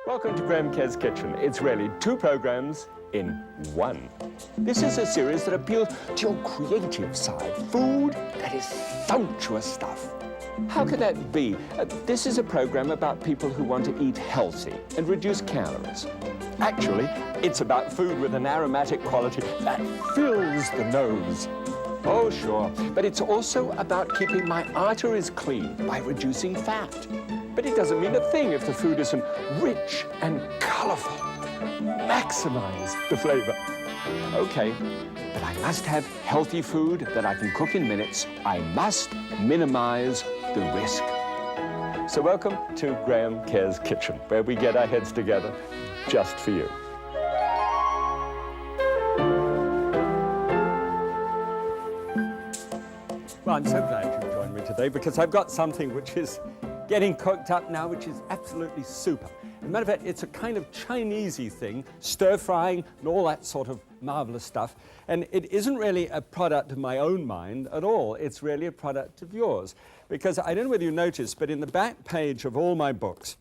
Welcome to Graham Kerr's Kitchen. It's really two programs in one. This is a series that appeals to your creative side. Food that is sumptuous stuff. How could that be? This is a program about people who want to eat healthy and reduce calories. Actually, it's about food with an aromatic quality that fills the nose. Oh, sure. But it's also about keeping my arteries clean by reducing fat. But it doesn't mean a thing if the food isn't rich and colorful. Maximize the flavor. Okay, but I must have healthy food that I can cook in minutes. I must minimize the risk. So welcome to Graham Kerr's Kitchen, where we get our heads together just for you. Well, I'm so glad you've joined me today because I've got something which is getting cooked up now, which is absolutely super. As a matter of fact, it's a kind of Chinesey thing, stir-frying and all that sort of marvelous stuff. And it isn't really a product of my own mind at all. It's really a product of yours. Because I don't know whether you noticed, but in the back page of all my books,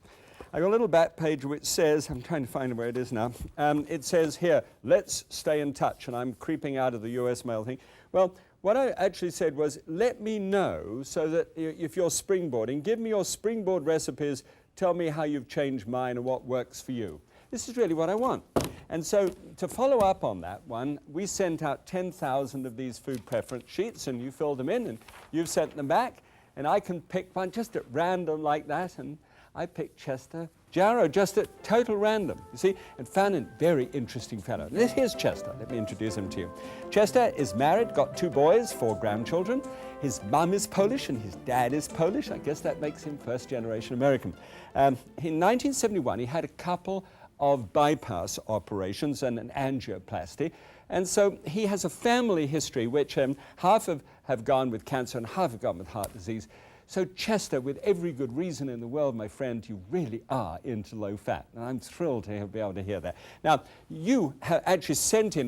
I've got a little back page which says, I'm trying to find where it is now, it says here, let's stay in touch. And I'm creeping out of the US mail thing. Well, what I actually said was, let me know so that if you're springboarding, give me your springboard recipes, tell me how you've changed mine and what works for you. This is really what I want. And so to follow up on that one, we sent out 10,000 of these food preference sheets, and you filled them in, and you've sent them back, and I can pick one just at random like that, and I picked Chester Jarrow just at total random, you see, and found a very interesting fellow. Here's Chester. Let me introduce him to you. Chester is married, got 2 boys, 4 grandchildren. His mum is Polish and his dad is Polish. I guess that makes him first-generation American. In 1971, he had a couple of bypass operations and an angioplasty. And so he has a family history which half have gone with cancer and half have gone with heart disease. So Chester, with every good reason in the world, my friend, you really are into low fat. And I'm thrilled to be able to hear that. Now, you have actually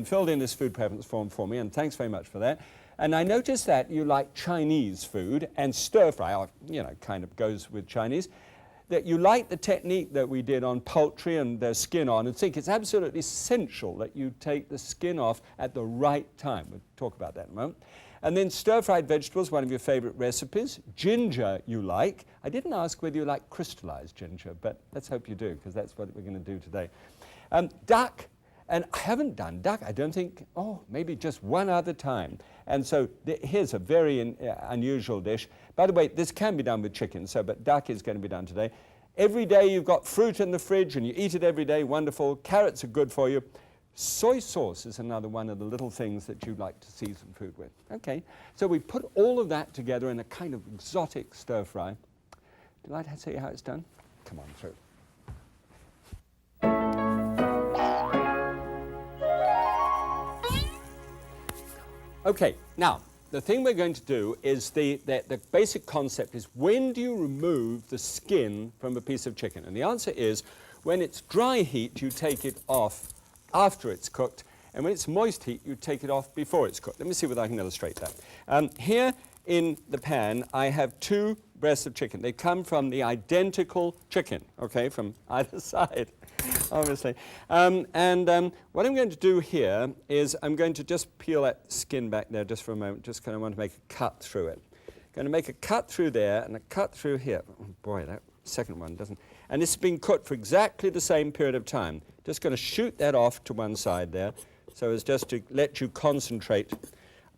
filled in this food preference form for me, and thanks very much for that. And I noticed that you like Chinese food and stir-fry, you know, kind of goes with Chinese, that you like the technique that we did on poultry and their skin on, and think it's absolutely essential that you take the skin off at the right time. We'll talk about that in a moment. And then stir-fried vegetables, one of your favorite recipes. Ginger you like. I didn't ask whether you like crystallized ginger, but let's hope you do, because that's what we're going to do today. Duck, and I haven't done duck, I don't think, maybe just one other time. And so here's a very unusual dish. By the way, this can be done with chicken, but duck is going to be done today. Every day you've got fruit in the fridge and you eat it every day, wonderful. Carrots are good for you. Soy sauce is another one of the little things that you like to season food with. Okay, so we put all of that together in a kind of exotic stir-fry. Do I see how it's done? Come on through. Okay, now, the thing we're going to do is the basic concept is, when do you remove the skin from a piece of chicken? And the answer is, when it's dry heat, you take it off after it's cooked, and when it's moist heat, you take it off before it's cooked. Let me see whether I can illustrate that. Here in the pan, I have 2 breasts of chicken. They come from the identical chicken, okay, from either side, obviously. What I'm going to do here is I'm going to just peel that skin back there just for a moment, just kind of want to make a cut through it. Going to make a cut through there and a cut through here. Oh boy, that second one doesn't. And this has been cooked for exactly the same period of time. Just going to shoot that off to one side there, so as just to let you concentrate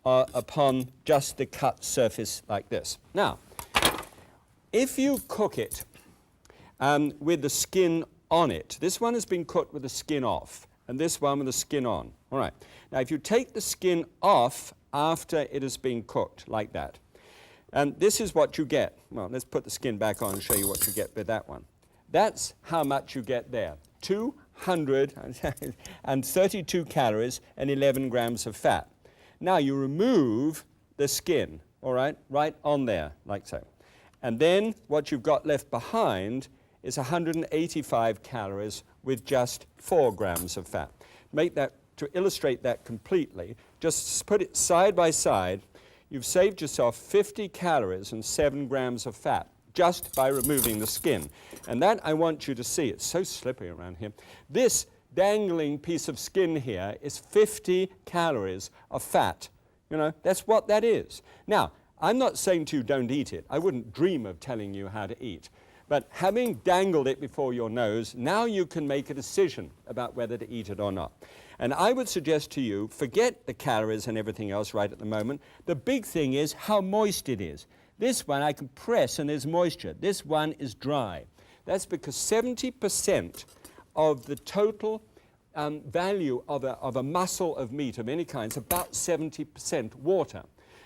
upon just the cut surface like this. Now, if you cook it with the skin on it, this one has been cooked with the skin off, and this one with the skin on. All right. Now, if you take the skin off after it has been cooked, like that, and this is what you get. Well, let's put the skin back on and show you what you get with that one. That's how much you get there. 232 calories and 11 grams of fat. Now you remove the skin, all right, right on there, like so. And then what you've got left behind is 185 calories with just 4 grams of fat. Make that, to illustrate that completely, just put it side by side. You've saved yourself 50 calories and 7 grams of fat just by removing the skin. And that I want you to see. It's so slippery around here. This dangling piece of skin here is 50 calories of fat. You know, that's what that is. Now, I'm not saying to you don't eat it. I wouldn't dream of telling you how to eat. But having dangled it before your nose, now you can make a decision about whether to eat it or not. And I would suggest to you, forget the calories and everything else right at the moment. The big thing is how moist it is. This one I can press and there's moisture. This one is dry. That's because 70% of the total value of a muscle of meat of any kind is about 70% water.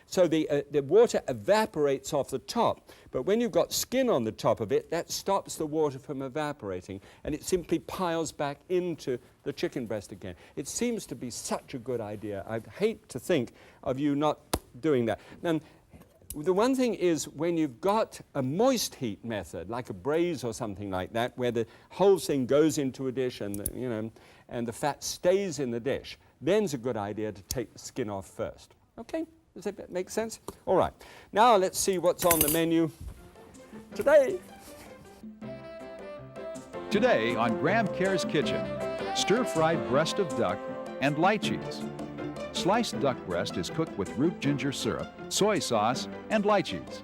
So the water evaporates off the top, but when you've got skin on the top of it, that stops the water from evaporating, and it simply piles back into the chicken breast again. It seems to be such a good idea. I'd hate to think of you not doing that. Now, the one thing is when you've got a moist heat method, like a braise or something like that, where the whole thing goes into a dish and the fat stays in the dish, then it's a good idea to take the skin off first. Okay? Does that make sense? All right. Now let's see what's on the menu today. Today on Graham Kerr's Kitchen, stir-fried breast of duck and lychees. Sliced duck breast is cooked with root ginger syrup, soy sauce, and lychees.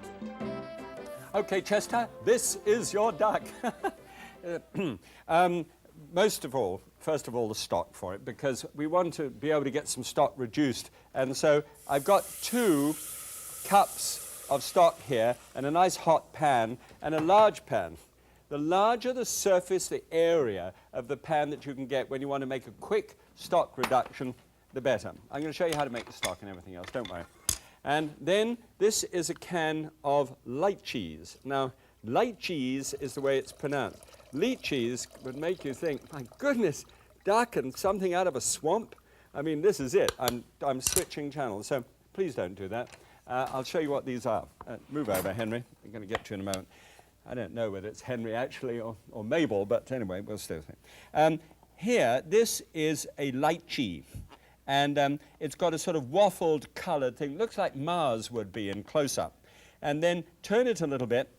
Okay, Chester, this is your duck. First of all, the stock for it, because we want to be able to get some stock reduced. And so I've got 2 cups of stock here and a nice hot pan and a large pan. The larger the surface, the area of the pan that you can get when you want to make a quick stock reduction, the better. I'm going to show you how to make the stock and everything else, don't worry. And then this is a can of lychees. Now, lychees is the way it's pronounced. Lychees would make you think, my goodness, duck and something out of a swamp? I mean, this is it. I'm switching channels, so please don't do that. I'll show you what these are. Move over, Henry. I'm going to get to you in a moment. I don't know whether it's Henry actually or Mabel, but anyway, we'll stay with it. Here, this is a lychee. And it's got a sort of waffled colored thing. Looks like Mars would be in close-up. And then turn it a little bit,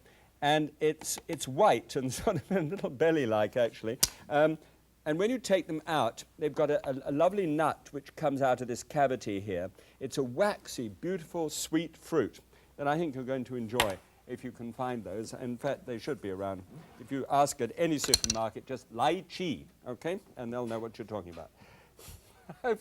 and it's white and sort of a little belly-like, actually. And when you take them out, they've got a lovely nut which comes out of this cavity here. It's a waxy, beautiful, sweet fruit that I think you're going to enjoy if you can find those. In fact, they should be around. If you ask at any supermarket, just lychee, okay? And they'll know what you're talking about.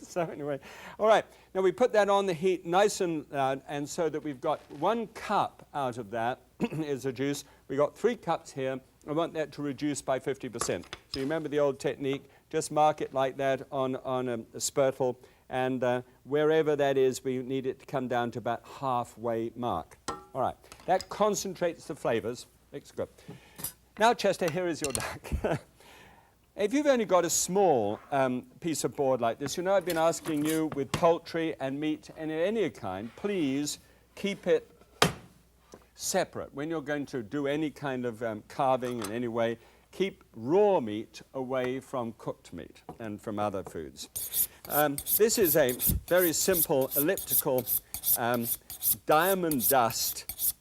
So anyway, all right. Now we put that on the heat nice and loud, and so that we've got 1 cup out of that is a juice. We've got 3 cups here. I want that to reduce by 50%. So you remember the old technique, just mark it like that on a spurtle, and wherever that is, we need it to come down to about halfway mark. All right. That concentrates the flavors. Looks good. Now, Chester, here is your duck. If you've only got a small piece of board like this, you know I've been asking you with poultry and meat and any kind, please keep it separate. When you're going to do any kind of carving in any way, keep raw meat away from cooked meat and from other foods. This is a very simple elliptical diamond dust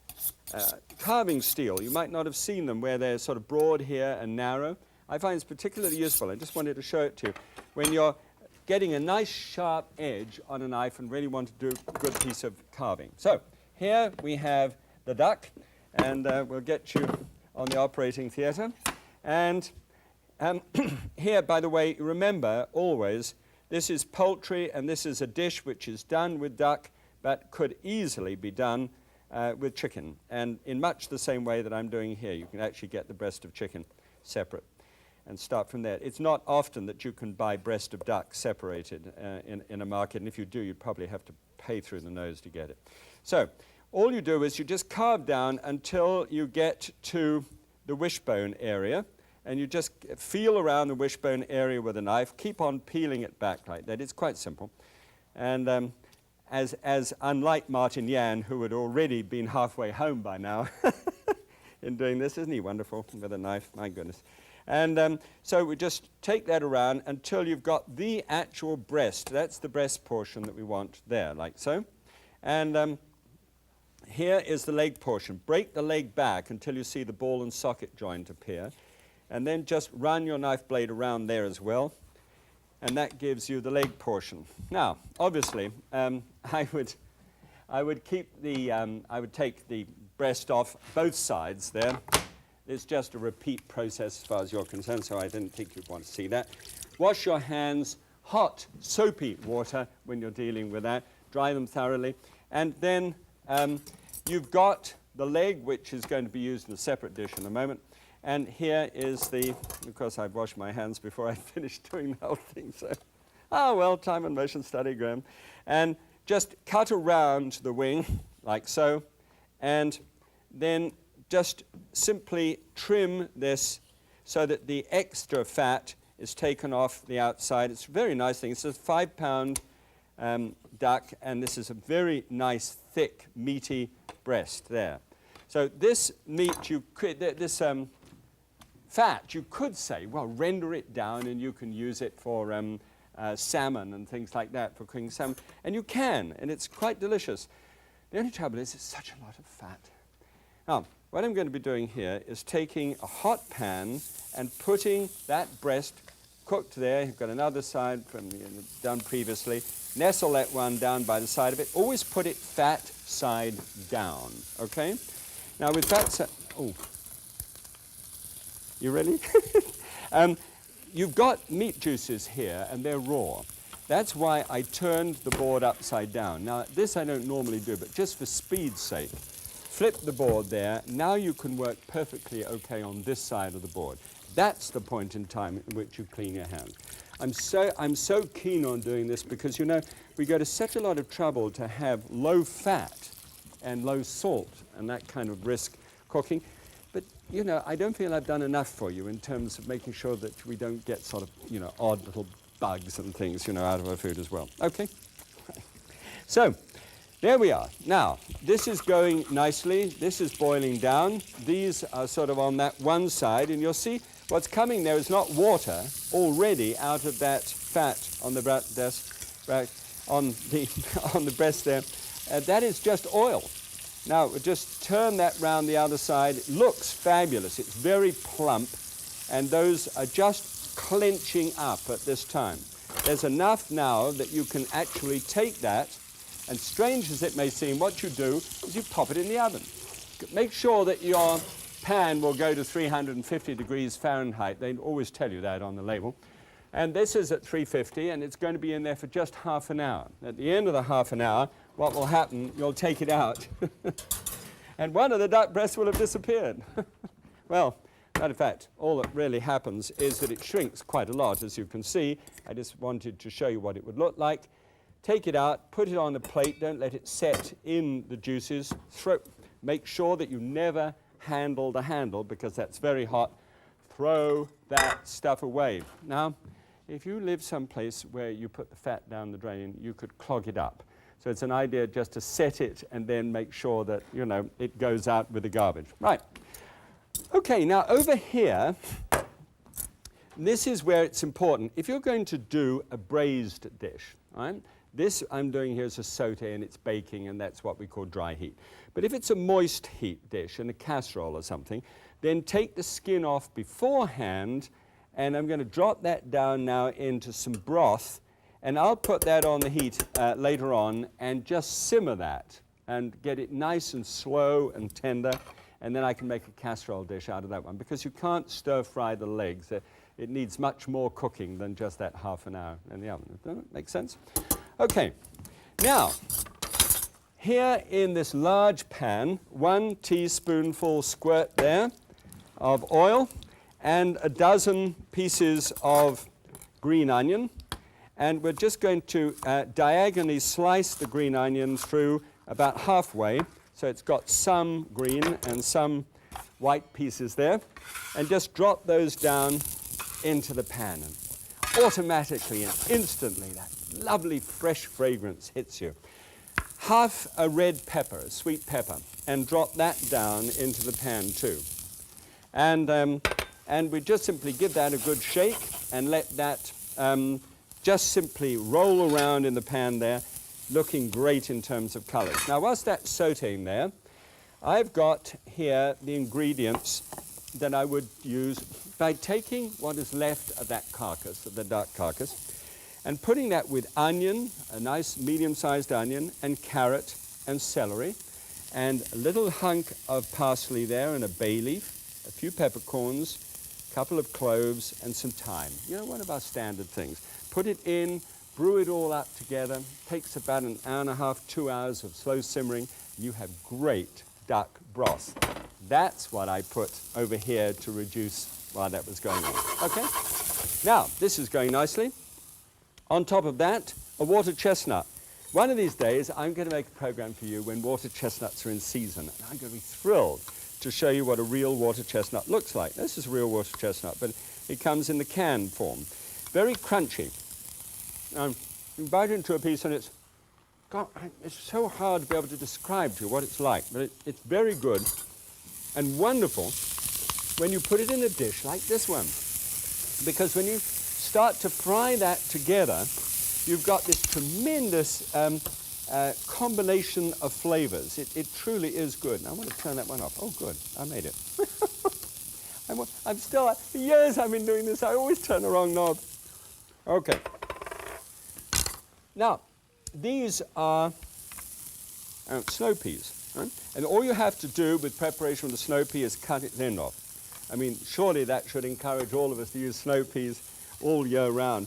carving steel. You might not have seen them where they're sort of broad here and narrow. I find it's particularly useful. I just wanted to show it to you. When you're getting a nice sharp edge on a knife and really want to do a good piece of carving. So here we have the duck, and we'll get you on the operating theatre. And here, by the way, remember always, this is poultry and this is a dish which is done with duck but could easily be done with chicken. And in much the same way that I'm doing here, you can actually get the breast of chicken separate and start from there. It's not often that you can buy breast of duck separated in a market, and if you do, you'd probably have to pay through the nose to get it. So all you do is you just carve down until you get to the wishbone area, and you just feel around the wishbone area with a knife. Keep on peeling it back like that. It's quite simple. And as unlike Martin Yan, who had already been halfway home by now in doing this, isn't he wonderful with a knife? My goodness. And so we just take that around until you've got the actual breast. That's the breast portion that we want there, like so. And here is the leg portion. Break the leg back until you see the ball and socket joint appear, and then just run your knife blade around there as well, and that gives you the leg portion. Now, obviously, I would keep the, I would take the breast off both sides there. It's just a repeat process as far as you're concerned, so I didn't think you'd want to see that. Wash your hands, hot, soapy water when you're dealing with that. Dry them thoroughly. And then you've got the leg, which is going to be used in a separate dish in a moment. And here is the, of course, I've washed my hands before I finished doing the whole thing. So, well, time and motion study, Graham. And just cut around the wing, like so. And then just simply trim this so that the extra fat is taken off the outside. It's a very nice thing. It's a 5-pound duck, and this is a very nice, thick, meaty breast there. So this meat, you could, this fat, you could say, well, render it down, and you can use it for salmon and things like that, for cooking salmon. And you can, and it's quite delicious. The only trouble is it's such a lot of fat. Now, what I'm going to be doing here is taking a hot pan and putting that breast cooked there. You've got another side from done previously. Nestle that one down by the side of it. Always put it fat side down, okay? Now with that side, oh, you ready? You've got meat juices here and they're raw. That's why I turned the board upside down. Now this I don't normally do, but just for speed's sake, flip the board there. Now you can work perfectly okay on this side of the board. That's the point in time in which you clean your hands. I'm so keen on doing this because, you know, we go to such a lot of trouble to have low fat and low salt and that kind of brisk cooking. But, you know, I don't feel I've done enough for you in terms of making sure that we don't get sort of, you know, odd little bugs and things, you know, out of our food as well. Okay? So, there we are. Now, this is going nicely. This is boiling down. These are sort of on that one side, and you'll see what's coming there is not water already out of that fat on the on the breast there. That is just oil. Now, we'll just turn that round the other side. It looks fabulous. It's very plump, and those are just clenching up at this time. There's enough now that you can actually take that, and strange as it may seem, what you do is you pop it in the oven. Make sure that your pan will go to 350 degrees Fahrenheit. They always tell you that on the label. And this is at 350, and it's going to be in there for just half an hour. At the end of the half an hour, what will happen, you'll take it out, and one of the duck breasts will have disappeared. Well, matter of fact, all that really happens is that it shrinks quite a lot, as you can see. I just wanted to show you what it would look like. Take it out, put it on a plate, don't let it set in the juices. Make sure that you never handle the handle because that's very hot. Throw that stuff away. Now, if you live someplace where you put the fat down the drain, you could clog it up. So it's an idea just to set it and then make sure that, you know, it goes out with the garbage. Right. Okay, now over here, this is where it's important. If you're going to do a braised dish, right? This I'm doing here is a sauté and it's baking, and that's what we call dry heat. But if it's a moist heat dish in a casserole or something, then take the skin off beforehand, and I'm going to drop that down now into some broth, and I'll put that on the heat later on and just simmer that and get it nice and slow and tender, and then I can make a casserole dish out of that one because you can't stir fry the legs. It needs much more cooking than just that half an hour in the oven. Does that make sense? Okay, now, here in this large pan, 1 teaspoonful squirt there of oil and a dozen pieces of green onion. And we're just going to diagonally slice the green onion through about halfway, so it's got some green and some white pieces there, and just drop those down into the pan. And automatically and instantly, that lovely fresh fragrance hits you. Half a red pepper, a sweet pepper, and drop that down into the pan too. And we just simply give that a good shake and let that just simply roll around in the pan there, looking great in terms of colors. Now, whilst that's sautéing there, I've got here the ingredients that I would use by taking what is left of that carcass, of the duck carcass, and putting that with onion, a nice medium-sized onion, and carrot and celery, and a little hunk of parsley there and a bay leaf, a few peppercorns, a couple of cloves, and some thyme. You know, one of our standard things. Put it in, brew it all up together. Takes about an hour and a half, 2 hours of slow simmering. You have great duck broth. That's what I put over here to reduce while that was going on. Okay? Now, this is going nicely. On top of that, a water chestnut. One of these days, I'm going to make a program for you when water chestnuts are in season. And I'm going to be thrilled to show you what a real water chestnut looks like. This is a real water chestnut, but it comes in the canned form. Very crunchy. You bite into a piece and it's so hard to be able to describe to you what it's like, but it's very good and wonderful when you put it in a dish like this one. Because when you start to fry that together, you've got this tremendous combination of flavors. It truly is good. And I want to turn that one off. Oh, good. I made it. I'm still, for years I've been doing this. I always turn the wrong knob. Okay. Now, these are snow peas. Right? And all you have to do with preparation of the snow pea is cut its end off. I mean, surely that should encourage all of us to use snow peas all year round.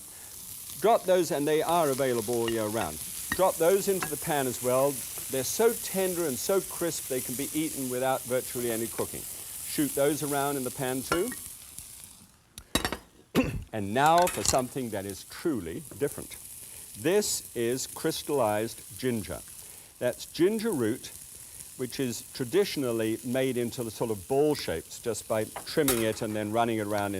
Drop those, and they are available all year round. Drop those into the pan as well. They're so tender and so crisp they can be eaten without virtually any cooking. Shoot those around in the pan too. And now for something that is truly different. This is crystallized ginger. That's ginger root, which is traditionally made into the sort of ball shapes just by trimming it and then running it around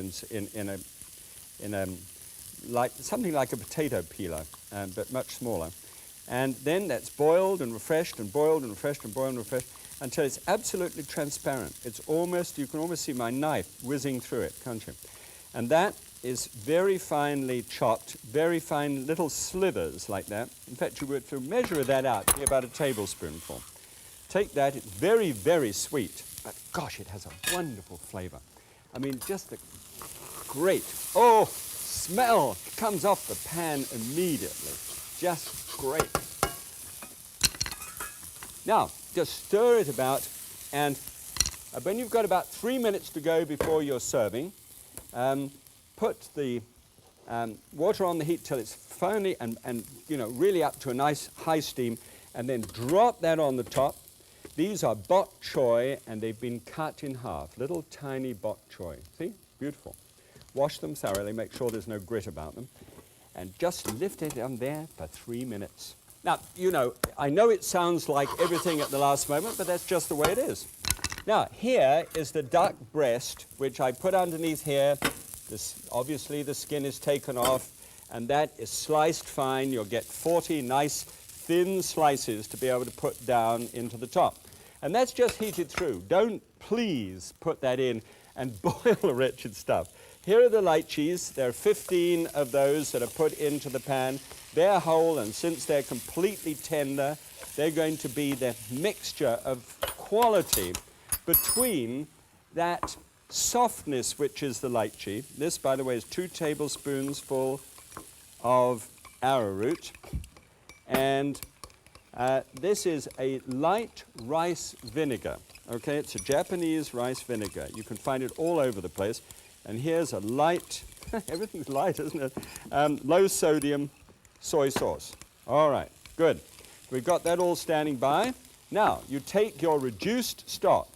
like something like a potato peeler, but much smaller. And then that's boiled and refreshed and boiled and refreshed and boiled and refreshed until it's absolutely transparent. It's almost, you can almost see my knife whizzing through it, can't you? And that is very finely chopped, very fine little slivers like that. In fact, you were to measure that out, be about a tablespoonful. Take that, it's very, very sweet, but gosh, it has a wonderful flavor. I mean, just a great, oh, smell comes off the pan immediately. Just great. Now, just stir it about, and when you've got about 3 minutes to go before you're serving, put the water on the heat till it's finely and you know, really up to a nice high steam, and then drop that on the top. These are bok choy, and they've been cut in half, little tiny bok choy. See? Beautiful. Wash them thoroughly, make sure there's no grit about them, and just lift it on there for 3 minutes. Now, you know, I know it sounds like everything at the last moment, but that's just the way it is. Now, here is the duck breast, which I put underneath here. Obviously, the skin is taken off, and that is sliced fine. You'll get 40 nice, thin slices to be able to put down into the top. And that's just heated through. Don't please put that in and boil the wretched stuff. Here are the lychees. There are 15 of those that are put into the pan. They're whole, and since they're completely tender, they're going to be the mixture of quality between that softness, which is the lychee. This, by the way, is 2 tablespoons full of arrowroot. And this is a light rice vinegar. Okay, it's a Japanese rice vinegar. You can find it all over the place. And here's a light, everything's light, isn't it? Low sodium soy sauce. All right, good. We've got that all standing by. Now, you take your reduced stock.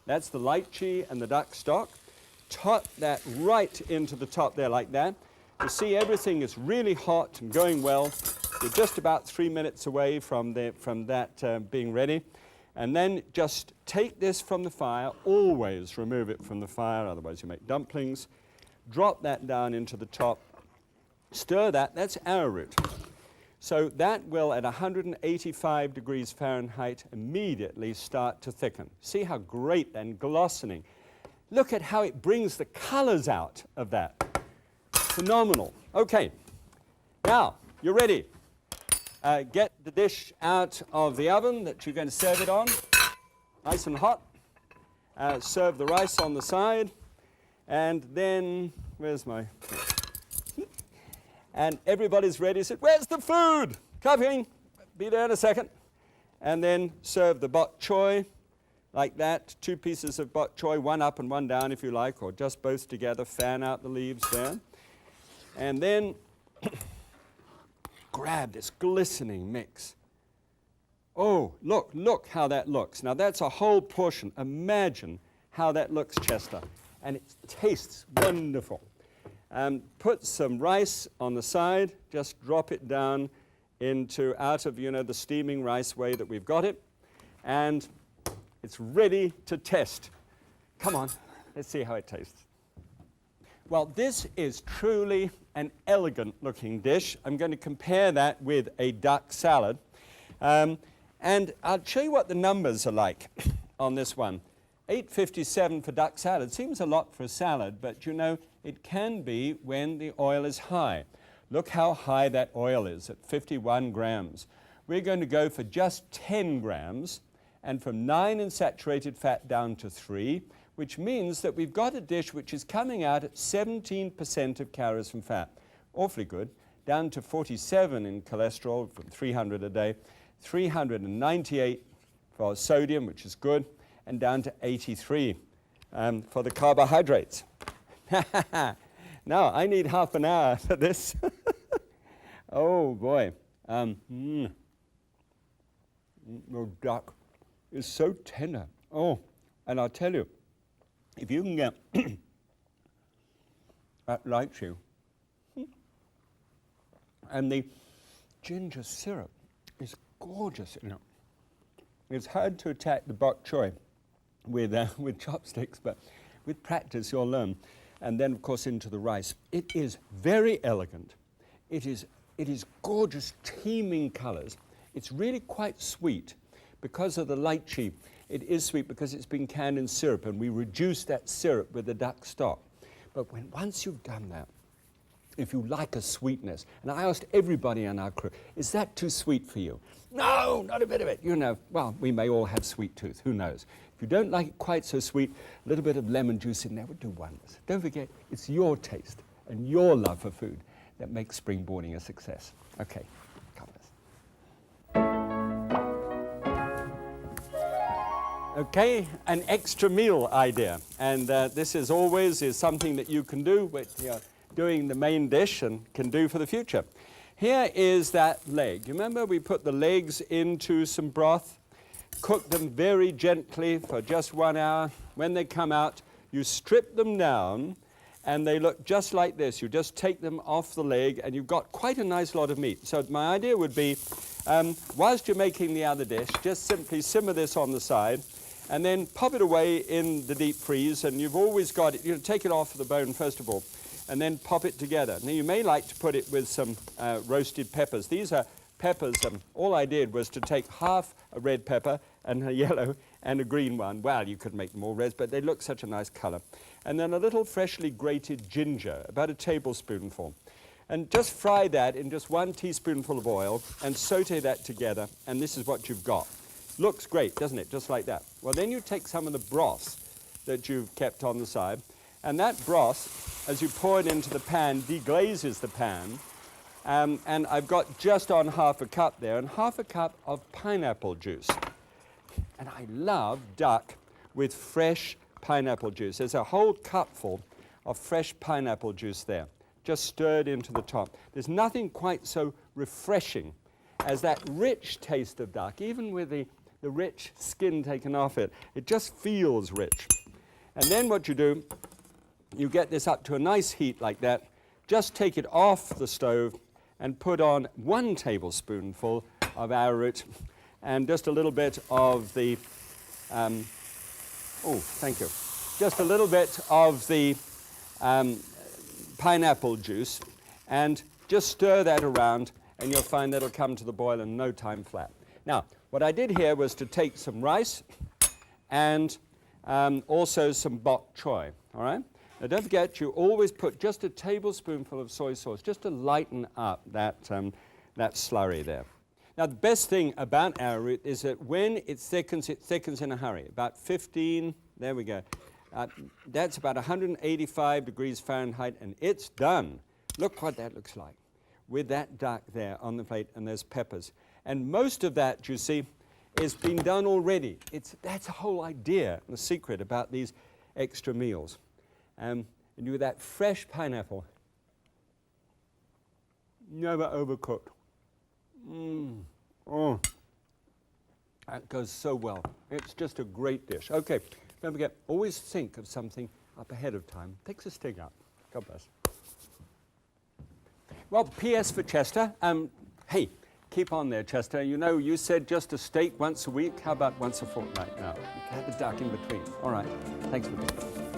That's the lychee and the duck stock. Tot that right into the top there like that. You see everything is really hot and going well. You're just about 3 minutes away from that being ready. And then just take this from the fire. Always remove it from the fire, otherwise you make dumplings. Drop that down into the top. Stir that. That's arrowroot. So that will, at 185 degrees Fahrenheit, immediately start to thicken. See how great and glossening. Look at how it brings the colors out of that. Phenomenal. Okay. Now, you're ready. Get the dish out of the oven that you're going to serve it on. nice and hot. Serve the rice on the side. And then, where's my... And everybody's ready. Said, where's the food? Coming. Be there in a second. And then serve the bok choy like that. 2 pieces of bok choy, one up and one down if you like, or just both together. Fan out the leaves there. And then grab this glistening mix. Oh, look how that looks. Now that's a whole portion. Imagine how that looks, Chester. And it tastes wonderful. Put some rice on the side. Just drop it down out of, the steaming rice way that we've got it. And it's ready to test. Come on, let's see how it tastes. Well, this is truly an elegant looking dish. I'm going to compare that with a duck salad. And I'll show you what the numbers are like on this one. $8.57 for duck salad. Seems a lot for a salad, but it can be when the oil is high. Look how high that oil is at 51 grams. We're going to go for just 10 grams and from 9 in saturated fat down to 3, which means that we've got a dish which is coming out at 17% of calories from fat. Awfully good. Down to 47 in cholesterol from 300 a day, 398 for sodium, which is good, and down to 83 for the carbohydrates. Now, I need half an hour for this. Oh, boy. The duck is so tender. Oh, and I'll tell you, if you can get that lychee and the ginger syrup is gorgeous. It's hard to attack the bok choy with chopsticks, but with practice you'll learn. And then, of course, into the rice. It is very elegant. It is gorgeous, teeming colors. It's really quite sweet because of the lychee. It is sweet because it's been canned in syrup, and we reduce that syrup with the duck stock. But once you've done that, if you like a sweetness, and I asked everybody on our crew, is that too sweet for you? No, not a bit of it. Well, we may all have sweet tooth, who knows? If you don't like it quite so sweet, a little bit of lemon juice in there would do wonders. Don't forget, it's your taste and your love for food that makes springboarding a success. Okay, come on. Okay, an extra meal idea. And this is always something that you can do with doing the main dish and can do for the future. Here is that leg. You remember we put the legs into some broth, cook them very gently for just 1 hour. When they come out, you strip them down and they look just like this. You just take them off the leg and you've got quite a nice lot of meat. So my idea would be, whilst you're making the other dish, just simply simmer this on the side and then pop it away in the deep freeze, and you've always got it, take it off the bone first of all, and then pop it together. Now you may like to put it with some roasted peppers. These are peppers, all I did was to take half a red pepper and a yellow and a green one. Well, you could make them all reds, but they look such a nice color. And then a little freshly grated ginger, about a tablespoonful. And just fry that in just 1 teaspoonful of oil and saute that together, and this is what you've got. Looks great, doesn't it? Just like that. Well, then you take some of the broth that you've kept on the side, and that broth, as you pour it into the pan, deglazes the pan. And I've got just on half a cup there, and half a cup of pineapple juice. And I love duck with fresh pineapple juice. There's a whole cupful of fresh pineapple juice there, just stirred into the top. There's nothing quite so refreshing as that rich taste of duck, even with the rich skin taken off it. It just feels rich. And then what you do, you get this up to a nice heat like that, just take it off the stove and put on 1 tablespoonful of arrowroot and just a little bit of the, just a little bit of the pineapple juice, and just stir that around, and you'll find that'll come to the boil in no time flat. Now, what I did here was to take some rice and also some bok choy, all right? Now, don't forget, you always put just a tablespoonful of soy sauce, just to lighten up that slurry there. Now, the best thing about arrowroot is that when it thickens in a hurry. About 15, there we go. That's about 185 degrees Fahrenheit, and it's done. Look what that looks like with that duck there on the plate, and there's peppers. And most of that, you see, is been done already. That's the whole idea, the secret about these extra meals. And with that fresh pineapple, never overcooked. Oh, that goes so well. It's just a great dish. Okay, don't forget, always think of something up ahead of time. Takes a sting out. God bless. Well, P.S. for Chester. Hey, keep on there, Chester. You know, you said just a steak once a week. How about once a fortnight now? You can have a duck in between. All right. Thanks for being here.